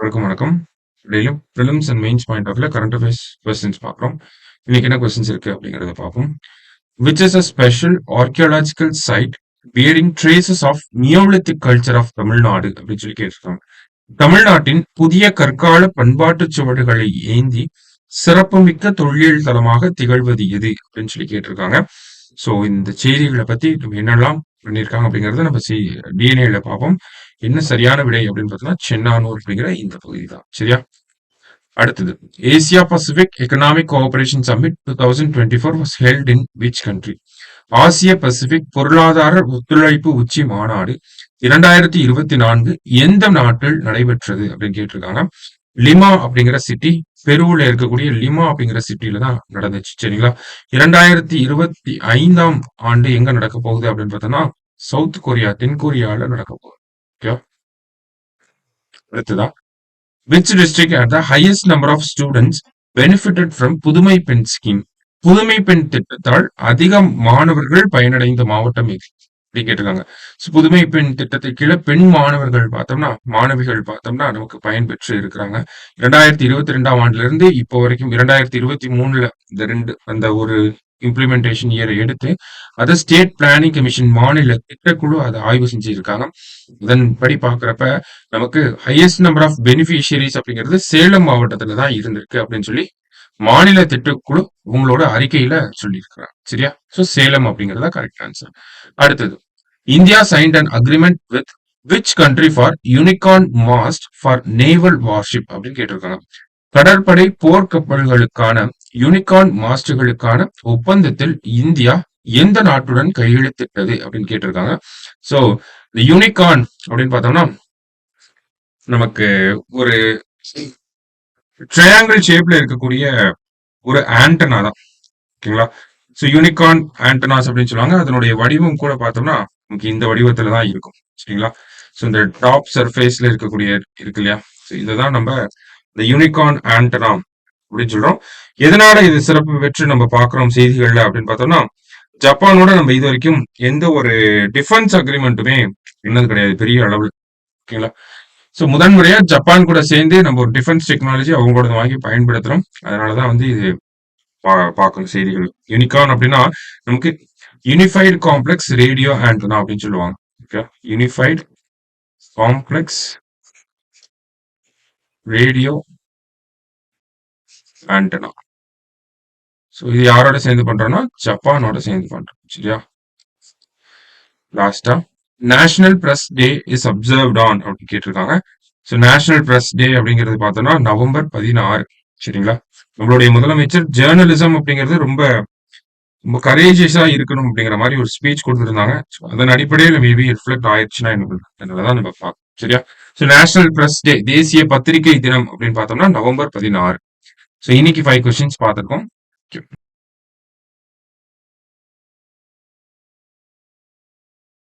அனைவருக்கும் வணக்கம். டெய்லியும் ப்ரிலிம்ஸ் அண்ட் மெயின்ஸ் பாயிண்ட் ஆஃப்ல கரண்ட் அஃபேர்ஸ் கொஸ்டின்ஸ் பார்க்குறோம். இன்னைக்கு என்ன கொஸ்டின்ஸ் இருக்கு அப்படிங்கறத பார்ப்போம். Which is a special archaeological site bearing traces of neolithic culture of Tamil Nadu அப்படின்னு சொல்லி கேட்டிருக்காங்க. தமிழ்நாட்டின் புதிய கற்கால பண்பாட்டு சுவடுகளை ஏந்தி சிறப்புமிக்க தொல்லியல் தலமாக திகழ்வது எது அப்படின்னு சொல்லி கேட்டிருக்காங்க. ஸோ இந்த செய்திகளை பத்தி நம்ம என்னெல்லாம் பண்ணியிருக்காங்க அப்படிங்கறத நம்ம டிஎன்ஏல பார்ப்போம். என்ன சரியான விடை அப்படின்னு பார்த்தோம்னா சென்னானூர் அப்படிங்கிற இந்த பகுதி தான். சரியா? அடுத்தது Asia Pacific economic cooperation summit 2024 was held in which country? ஆசிய பசிபிக் பொருளாதார ஒத்துழைப்பு உச்சி மாநாடு 2024 எந்த நாட்டில் நடைபெற்றது அப்படின்னு கேட்டிருக்காங்க. லிமா அப்படிங்கிற சிட்டி, பெருவுல இருக்கக்கூடிய லிமா அப்படிங்கிற சிட்டில தான் நடந்துச்சு. சரிங்களா? 2025 ஆண்டு எங்க நடக்க போகுது அப்படின்னு பார்த்தோம்னா சவுத் கொரியா, தென்கொரியால நடக்க போகுது. ஓகே, அடுத்ததா which district had the highest number of students benefited from புதுமை பெண் ஸ்கீம்? புதுமை பெண் திட்டத்தால் அதிக மாணவர்கள் பயனடைந்த மாவட்டம் எது அப்படி கேட்டிருக்காங்க. புதுமை பெண் திட்டத்தை கீழே பெண் மாணவர்கள் பார்த்தோம்னா மாணவிகள் பார்த்தோம்னா நமக்கு பயன்பெற்று இருக்கிறாங்க. 2022 ஆண்டுல இருந்து இப்போ வரைக்கும் 2023 இந்த அந்த ஒரு இம்ப்ளிமெண்டேஷன் இயரை எடுத்து அதை ஸ்டேட் பிளானிங் கமிஷன் மாநில திட்டக்குழு அதை ஆய்வு செஞ்சிருக்காங்க. இதன்படி பாக்குறப்ப நமக்கு ஹையஸ்ட் நம்பர் ஆஃப் பெனிஃபிஷியரிஸ் அப்படிங்கிறது சேலம் மாவட்டத்துல தான் இருந்திருக்கு அப்படின்னு சொல்லி மாநில திட்டக்குழு உங்களோட அறிக்கையில சொல்லியிருக்கிறாங்க. சரியா? சோ சேலம் அப்படிங்கறத கரெக்ட் ஆன்சர். அடுத்தது India signed an agreement with which country for unicorn mast for naval warship அப்படின்னு கேட்டிருக்காங்க. கடற்படை போர்க்கப்பல்களுக்கான யூனிகார்ன் மாஸ்டுகளுக்கான ஒப்பந்தத்தில் இந்தியா எந்த நாட்டுடன் கையெழுத்திட்டது அப்படின்னு கேட்டிருக்காங்க. சோ இந்த யூனிகார்ன் அப்படின்னு பார்த்தோம்னா நமக்கு ஒரு ட்ரையாங்கிள் ஷேப்ல இருக்கக்கூடிய ஒரு ஆண்டனா தான். ஓகேங்களா? சோ யூனிகார்ன் ஆண்டனாஸ் அப்படின்னு சொல்லுவாங்க. அதனுடைய வடிவம் கூட பார்த்தோம்னா நமக்கு இந்த வடிவத்துல தான் இருக்கும். சரிங்களா? சோ இந்த டாப் சர்ஃபேஸ்ல இருக்கக்கூடிய இருக்கு இல்லையா? இதுதான் நம்ம இந்த யூனிகார்ன் ஆண்டனா அப்படின்னு சொல்றோம். எதனால இது சிறப்பு பெற்று நம்ம பாக்குறோம் செய்திகள்ல அப்படின்னு பார்த்தோம்னா ஜப்பானோட நம்ம இது வரைக்கும் எந்த ஒரு டிஃபென்ஸ் அக்ரிமெண்ட்டுமே என்னது கிடையாது பெரிய அளவில். ஓகேங்களா? சோ முதன்முறையா ஜப்பான் கூட சேர்ந்து நம்ம ஒரு டிஃபென்ஸ் டெக்னாலஜி அவங்களோட வாங்கி பயன்படுத்துறோம். அதனாலதான் வந்து இது பார்க்கணும் செய்திகள். யூனிகார்ன் அப்படின்னா நமக்கு யூனிஃபைடு காம்ப்ளெக்ஸ் ரேடியோ ஆண்டனா அப்படின்னு சொல்லுவாங்க. Okay, unified complex radio antenna. So இது யாரோட சேர்ந்து பண்றோம்னா ஜப்பானோட சேர்ந்து பண்றோம். சரியா? லாஸ்டா national press day is observed on அப்படின்னு கேட்டிருக்காங்க. ஸோ நேஷனல் பிரஸ் டே அப்படிங்கிறது பார்த்தோம்னா நவம்பர் 16. சரிங்களா? நம்மளுடைய முதலமைச்சர் ஜேர்னலிசம் அப்படிங்கிறது ரொம்ப ரொம்ப கரேஜியஸா இருக்கணும் அப்படிங்கிற மாதிரி ஒரு ஸ்பீச் கொடுத்துருந்தாங்க. அதன் அடிப்படையில் மேபி ரிஃப்ளெக்ட் ஆயிடுச்சுன்னா என்னதான் நம்ம பார்க்கணும். சரியா? ஸோ நேஷனல் பிரஸ் டே, தேசிய பத்திரிகை தினம் அப்படின்னு பார்த்தோம்னா நவம்பர் 16. ஸோ இன்னைக்கு 5 கொஸ்டின்ஸ் பார்த்துருக்கோம்.